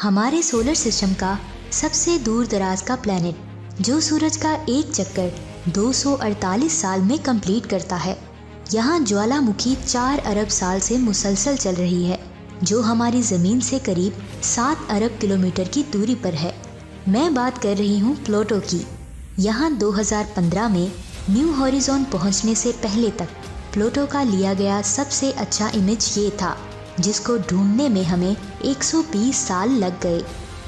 हमारे solar system का सबसे दूर दराज का प्लैनेट, जो सूरज का एक चक्कर 248 साल में कंप्लीट करता है। यहाँ ज्वालामुखी 4 अरब साल से मुसलसल चल रही है, जो हमारी ज़मीन से करीब 7 अरब किलोमीटर की दूरी पर है। मैं बात कर रही हूँ प्लूटो की। यहाँ 2015 में न्यू हॉरिज़ॉन पहुँचने से पहले तक प्लूटो का लिया गया सबसे अच्छा इमेज ये था, जिसको ढूंढने में हमें 120 साल लग गए।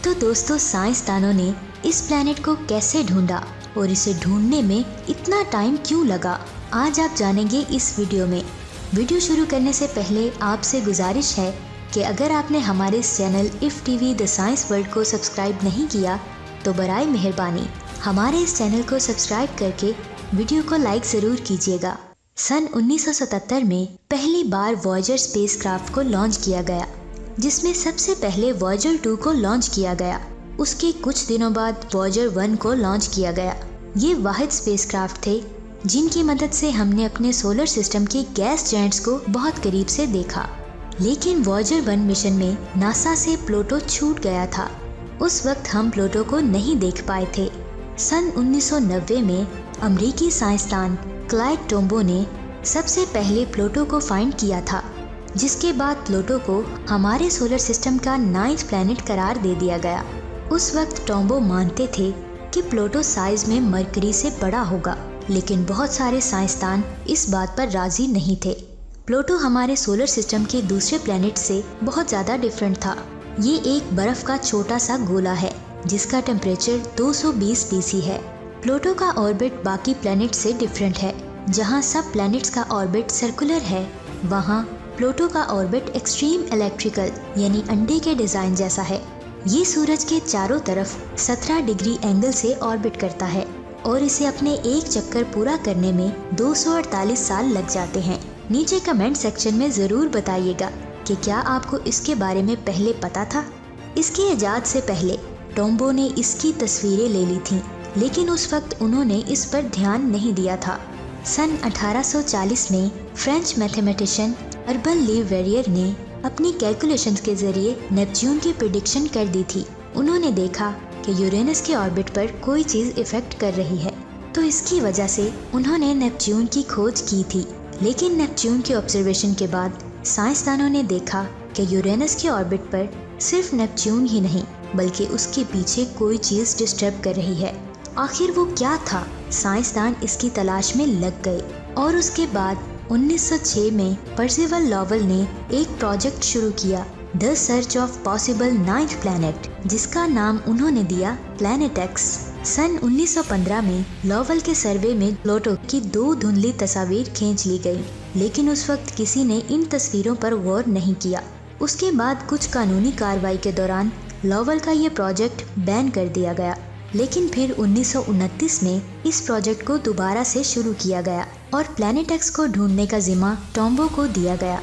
तो दोस्तों, साइंसदानों ने इस प्लैनेट को कैसे ढूंढा और इसे ढूंढने में इतना टाइम क्यों लगा, आज आप जानेंगे इस वीडियो में। वीडियो शुरू करने से पहले आपसे गुजारिश है कि अगर आपने हमारे इस channel if TV the science world को सब्सक्राइब नहीं किया तो बराए मेहरबानी हमारे इस चैनल को सब्सक्राइब करके वीडियो को लाइक ज़रूर कीजिएगा। सन 1977 में पहली बार वॉयेजर स्पेसक्राफ्ट को लॉन्च किया गया, जिसमें सबसे पहले वॉयेजर 2 को लॉन्च किया गया। उसके कुछ दिनों बाद वॉयेजर 1 को लॉन्च किया गया। ये वाहिद स्पेसक्राफ्ट थे जिनकी मदद से हमने अपने सोलर सिस्टम के गैस जायंट्स को बहुत करीब से देखा। लेकिन वॉयेजर 1 मिशन में नासा से प्लूटो छूट गया था। उस वक्त हम प्लूटो को नहीं देख पाए थे। सन 1990 में अमेरिकी साइंसदान क्लाइड टोम्बो ने सबसे पहले प्लूटो को फाइंड किया था, जिसके बाद प्लूटो को हमारे सोलर सिस्टम का 9th प्लैनेट करार दे दिया गया। उस वक्त टोम्बो मानते थे कि प्लूटो साइज में मरकरी से बड़ा होगा, लेकिन बहुत सारे साइंसदान इस बात पर राजी नहीं थे। प्लूटो हमारे सोलर सिस्टम के दूसरे प्लैनेट से बहुत ज़्यादा डिफरेंट था। ये एक बर्फ का छोटा सा गोला है जिसका टेम्परेचर 220 डिग्री है। प्लूटो का ऑर्बिट बाकी प्लैनेट से डिफरेंट है। जहाँ सब प्लैनेट्स का ऑर्बिट सर्कुलर है, वहाँ प्लूटो का ऑर्बिट एक्सट्रीम इलेक्ट्रिकल यानी अंडे के डिज़ाइन जैसा है। ये सूरज के चारों तरफ 17 डिग्री एंगल से ऑर्बिट करता है और इसे अपने एक चक्कर पूरा करने में 248 साल लग जाते हैं। नीचे कमेंट सेक्शन में ज़रूर बताइएगा कि क्या आपको इसके बारे में पहले पता था। इसके इजाद से पहले टोम्बो ने इसकी तस्वीरें ले ली थीं, लेकिन उस वक्त उन्होंने इस पर ध्यान नहीं दिया था। सन 1840 में फ्रेंच मैथमेटिशियन अर्बन लीवेरियर ने अपनी कैलकुलेशंस के जरिए नेपच्यून की प्रिडिक्शन कर दी थी। उन्होंने देखा कि यूरेनस के ऑर्बिट पर कोई चीज़ इफेक्ट कर रही है, तो इसकी वजह से उन्होंने नेपच्यून की खोज की थी। लेकिन नेपच्यून के ऑब्जर्वेशन के बाद साइंसदानों ने देखा कि यूरेनस के ऑर्बिट पर सिर्फ नेपच्यून ही नहीं बल्कि उसके पीछे कोई चीज़ डिस्टर्ब कर रही है। आखिर वो क्या था? साइंसदान इसकी तलाश में लग गए और उसके बाद 1906 में पर्सिवल लॉवेल ने एक प्रोजेक्ट शुरू किया, the search of possible 9th planet, जिसका नाम उन्होंने दिया प्लैनेट एक्स। सन 1915 में लॉवेल के सर्वे में प्लूटो की 2 धुंधली तस्वीर खींच ली गई, लेकिन उस वक्त किसी ने इन तस्वीरों पर गौर नहीं किया। उसके बाद कुछ कानूनी कार्रवाई के दौरान लॉवेल का ये प्रोजेक्ट बैन कर दिया गया। लेकिन फिर 1929 में इस प्रोजेक्ट को दोबारा से शुरू किया गया और प्लैनेट एक्स को ढूंढने का जिम्मा टोम्बो को दिया गया।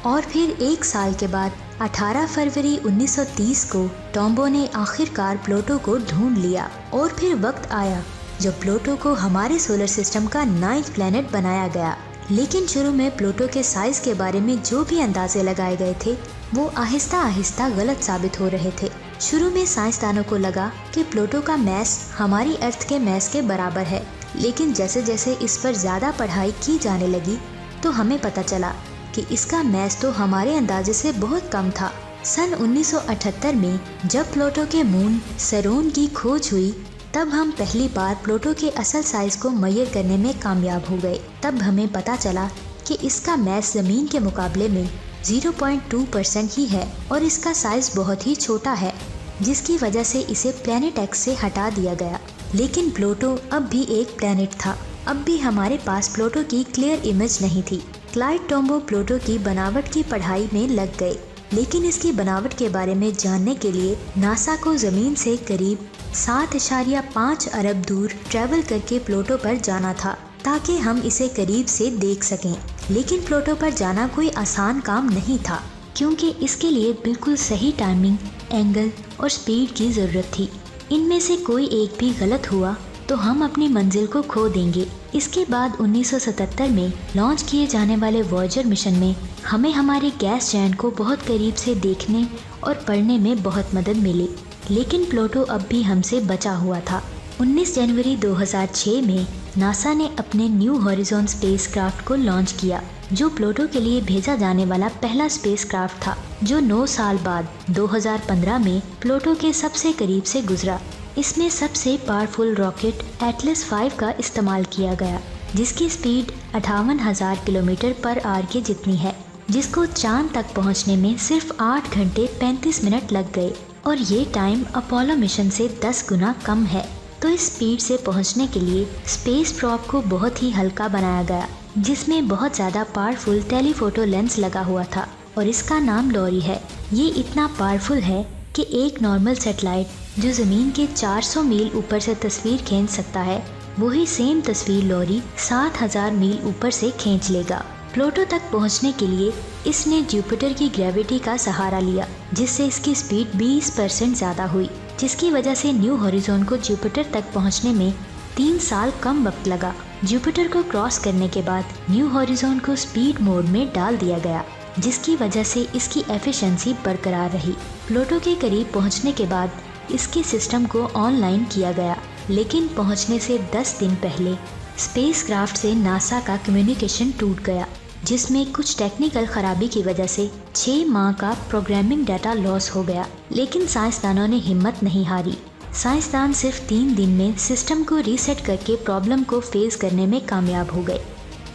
और फिर 1 साल के बाद 18 फरवरी 1930 को टोम्बो ने आखिरकार प्लूटो को ढूंढ लिया। और फिर वक्त आया जब प्लूटो को हमारे सोलर सिस्टम का 9th प्लैनेट बनाया गया। लेकिन शुरू में प्लूटो के साइज के बारे में जो भी अंदाजे लगाए गए थे वो आहिस्ता आहिस्ता गलत साबित हो रहे थे। शुरू में साइंसदानों को लगा कि प्लूटो का मैस हमारी अर्थ के मैस के बराबर है, लेकिन जैसे जैसे इस पर ज़्यादा पढ़ाई की जाने लगी तो हमें पता चला कि इसका मैस तो हमारे अंदाजे से बहुत कम था। सन 1978 में जब प्लूटो के मून सेरोन की खोज हुई, तब हम पहली बार प्लूटो के असल साइज को मेजर करने में कामयाब हो गए। तब हमें पता चला कि इसका मैस ज़मीन के मुकाबले में 0.2% ही है और इसका साइज बहुत ही छोटा है, जिसकी वजह से इसे प्लैनेट एक्स से हटा दिया गया। लेकिन प्लूटो अब भी एक प्लैनेट था। अब भी हमारे पास प्लूटो की क्लियर इमेज नहीं थी। क्लाइड टोम्बो प्लूटो की बनावट की पढ़ाई में लग गए, लेकिन इसकी बनावट के बारे में जानने के लिए नासा को ज़मीन से करीब 7.5 अरब दूर ट्रैवल करके प्लूटो पर जाना था ताकि हम इसे करीब से देख सकें। लेकिन प्लूटो पर जाना कोई आसान काम नहीं था, क्योंकि इसके लिए बिल्कुल सही टाइमिंग, एंगल और स्पीड की ज़रूरत थी। इनमें से कोई एक भी गलत हुआ तो तो हम अपनी मंजिल को खो देंगे। इसके बाद 1977 में लॉन्च किए जाने वाले वॉयेजर मिशन में हमें हमारे गैस जैंट को बहुत करीब से देखने और पढ़ने में बहुत मदद मिली, लेकिन प्लूटो अब भी हमसे बचा हुआ था। 19 जनवरी 2006 में नासा ने अपने न्यू हॉरिजॉन स्पेसक्राफ्ट को लॉन्च किया, जो प्लूटो के लिए भेजा जाने वाला पहला स्पेसक्राफ्ट था, जो 9 साल बाद 2015 में प्लूटो के सबसे करीब से गुजरा। इसमें सबसे पावरफुल रॉकेट एटलस 5 का इस्तेमाल किया गया, जिसकी स्पीड 58,000 किलोमीटर पर आवर के जितनी है, जिसको चांद तक पहुंचने में सिर्फ 8 घंटे 35 मिनट लग गए और ये टाइम अपोलो मिशन से 10 गुना कम है। तो इस स्पीड से पहुंचने के लिए स्पेस प्रॉप को बहुत ही हल्का बनाया गया, जिसमें बहुत ज़्यादा पावरफुल टेलीफोटो लेंस लगा हुआ था और इसका नाम लॉरी है। ये इतना पावरफुल है कि एक नॉर्मल सैटेलाइट जो ज़मीन के 400 मील ऊपर से तस्वीर खींच सकता है, वही सेम तस्वीर लॉरी 7,000 मील ऊपर से खींच लेगा। प्लूटो तक पहुंचने के लिए इसने जुपिटर की ग्रेविटी का सहारा लिया, जिससे इसकी स्पीड 20% ज़्यादा हुई, जिसकी वजह से न्यू हॉरिजॉन को जुपिटर तक पहुंचने में 3 साल कम वक्त लगा। जुपिटर को क्रॉस करने के बाद न्यू हॉरिजॉन को स्पीड मोड में डाल दिया गया, जिसकी वजह से इसकी एफिशिएंसी बरकरार रही। प्लूटो के करीब पहुंचने के बाद इसके सिस्टम को ऑनलाइन किया गया, लेकिन पहुंचने से 10 दिन पहले स्पेसक्राफ्ट से नासा का कम्युनिकेशन टूट गया, जिसमें कुछ टेक्निकल खराबी की वजह से 6 माह का प्रोग्रामिंग डाटा लॉस हो गया। लेकिन साइंसदानों ने हिम्मत नहीं हारी। साइंसदान सिर्फ 3 दिन में सिस्टम को रीसेट करके प्रॉब्लम को फेस करने में कामयाब हो गए।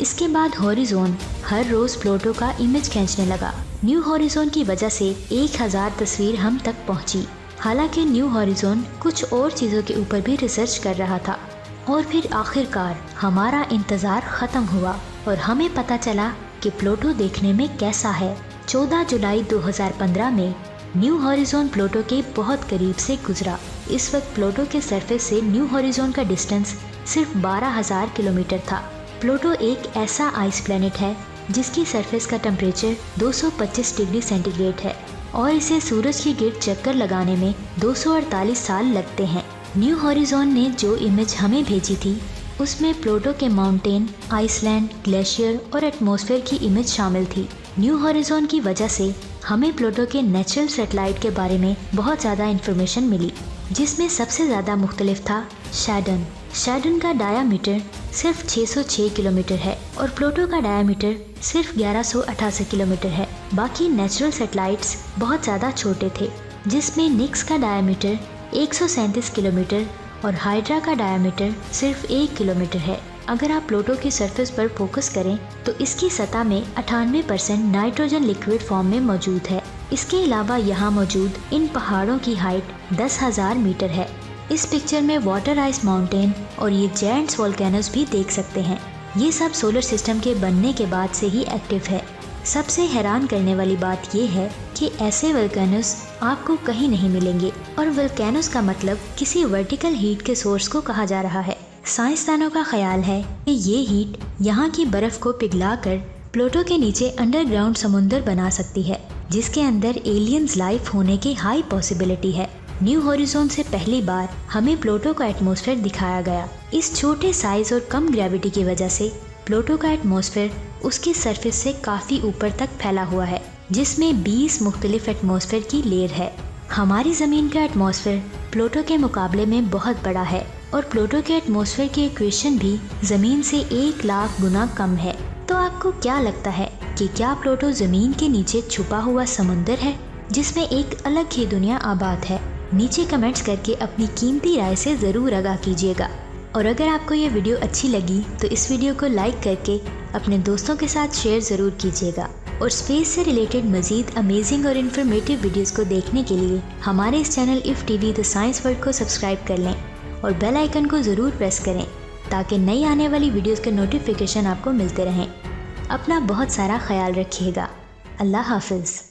इसके बाद हॉरिजॉन हर रोज़ प्लूटो का इमेज खींचने लगा। न्यू हॉरिजॉन की वजह से 1000 तस्वीर हम तक पहुंची। हालांकि न्यू हॉरिजॉन कुछ और चीज़ों के ऊपर भी रिसर्च कर रहा था और फिर आखिरकार हमारा इंतज़ार ख़त्म हुआ और हमें पता चला कि प्लूटो देखने में कैसा है। 14 जुलाई 2015 में न्यू हॉरिजॉन प्लूटो के बहुत करीब से गुजरा। इस वक्त प्लूटो के सरफेस से न्यू हॉरिजॉन का डिस्टेंस सिर्फ 12,000 किलोमीटर था। प्लूटो एक ऐसा आइस प्लैनेट है जिसकी सरफेस का टेम्परेचर 225 डिग्री सेंटीग्रेड है और इसे सूरज के गिर्द चक्कर लगाने में 248 साल लगते हैं। न्यू हॉरिजॉन ने जो इमेज हमें भेजी थी, उसमें प्लूटो के माउंटेन, आइसलैंड, ग्लेशियर और एटमॉस्फेयर की इमेज शामिल थी। न्यू हॉरिजॉन की वजह से हमें प्लूटो के नेचुरल सैटेलाइट के बारे में बहुत ज़्यादा इन्फॉर्मेशन मिली, जिसमें सबसे ज़्यादा मुख्तलिफ था शैडन। शैडन का डायामीटर सिर्फ 606 किलोमीटर है और प्लूटो का डायामीटर सिर्फ 1188 किलोमीटर है। बाकी नेचुरल सैटेलाइट्स बहुत ज़्यादा छोटे थे, जिसमें निक्स का डायामीटर 137 किलोमीटर और हाइड्रा का डायमीटर सिर्फ 1 किलोमीटर है। अगर आप प्लूटो की सरफेस पर फोकस करें तो इसकी सतह में 98% नाइट्रोजन लिक्विड फॉर्म में मौजूद है। इसके अलावा यहाँ मौजूद इन पहाड़ों की हाइट 10,000 मीटर है। इस पिक्चर में वाटर आइस माउंटेन और ये जायंट्स वोल्केनोस भी देख सकते हैं। ये सब सोलर सिस्टम के बनने के बाद से ही एक्टिव है। सबसे हैरान करने वाली बात ये है कि ऐसे वोल्केनोस आपको कहीं नहीं मिलेंगे और वोल्केनोस का मतलब किसी वर्टिकल हीट के सोर्स को कहा जा रहा है। साइंसदानों का ख्याल है कि ये हीट यहाँ की बर्फ को पिघलाकर प्लूटो के नीचे अंडरग्राउंड समुंदर बना सकती है, जिसके अंदर एलियंस लाइफ होने की हाई पॉसिबिलिटी है। न्यू हॉरिजॉन से पहली बार हमें प्लूटो का एटमॉस्फेयर दिखाया गया। इस छोटे साइज और कम ग्रेविटी की वजह से प्लूटो का एटमॉस्फेयर उसकी सरफेस से काफ़ी ऊपर तक फैला हुआ है, जिसमें 20 मुख्तलिफ एटमॉस्फेयर की लेयर है। हमारी ज़मीन का एटमॉस्फेयर प्लूटो के मुकाबले में बहुत बड़ा है और प्लूटो के एटमॉस्फेयर की इक्वेशन भी ज़मीन से 1 लाख गुना कम है। तो आपको क्या लगता है कि क्या प्लूटो ज़मीन के नीचे छुपा हुआ समुंदर है जिसमें एक अलग ही दुनिया आबाद है? नीचे कमेंट्स करके अपनी कीमती राय से ज़रूर आगाह कीजिएगा। और अगर आपको ये वीडियो अच्छी लगी तो इस वीडियो को लाइक करके अपने दोस्तों के साथ शेयर ज़रूर कीजिएगा। और स्पेस से रिलेटेड मज़ीद अमेजिंग और इन्फॉर्मेटिव वीडियोस को देखने के लिए हमारे इस channel if TV the science world को सब्सक्राइब कर लें और बेल आइकन को ज़रूर प्रेस करें ताकि नई आने वाली वीडियोस के नोटिफिकेशन आपको मिलते रहें। अपना बहुत सारा ख्याल रखिएगा। अल्लाह हाफिज़।